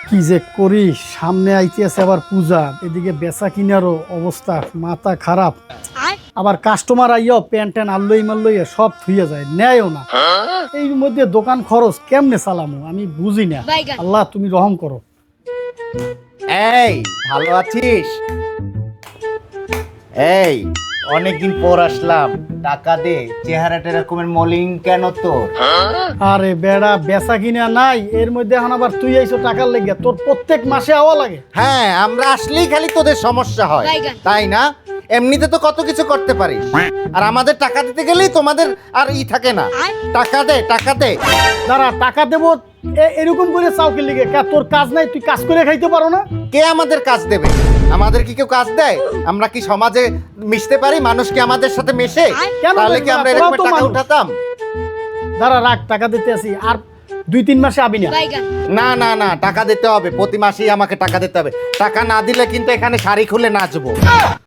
কি যে করি, সামনে আইতেছে আবার পূজা, এদিকে বেচা কিনারও অবস্থা মাথা খারাপ। আবার কাস্টমার আইয়াও প্যান্ট ট্যান আল্লই মাল্লই সব থুয়ে যায়, নেয়ও না। এই মধ্যে দোকান খরচ কেমনে চালামু আমি বুঝি না। আল্লাহ তুমি রহম করো। এই ভালো আছিস? এই অনেকদিন পর আসলাম, টাকা দে। চেহারাটা এরকমের মলিন কেন তোর? আরে বেড়া, বেচা কিনা নাই, এর মধ্যে এখন আবার তুই আইছো টাকার লেগে, তোর প্রত্যেক মাসে আওয়া লাগে। হ্যাঁ, আমরা আসলেই খালি তোদের সমস্যা হয়, তাই না? এমনিতে তো কত কিছু করতে পারিস, আর আমাদের টাকা দিতে গেলেই তোমাদের আর থাকে না। টাকা দে, টাকা দে। দাঁড়া, টাকা দেবো এরকম করে চাউকের লিগে? তোর কাজ নাই, তুই কাজ করে খাইতে পারো না? কে আমাদের কাজ দেবে? আমাদের কি কেউ কাজ দেয়? আমরা কি সমাজে মিশতে পারি? মানুষ কি আমাদের সাথে মেশে? তাহলে কি আমরা এরকম টাকা উঠাতাম? দাঁড়া রাখ, টাকা দিতে আসি, আর 2-3 মাসে আবি না। না না না, টাকা দিতে হবে, প্রতি মাসেই আমাকে টাকা দিতে হবে। টাকা না দিলে কিন্তু এখানে শাড়ি খুলে নাচবো।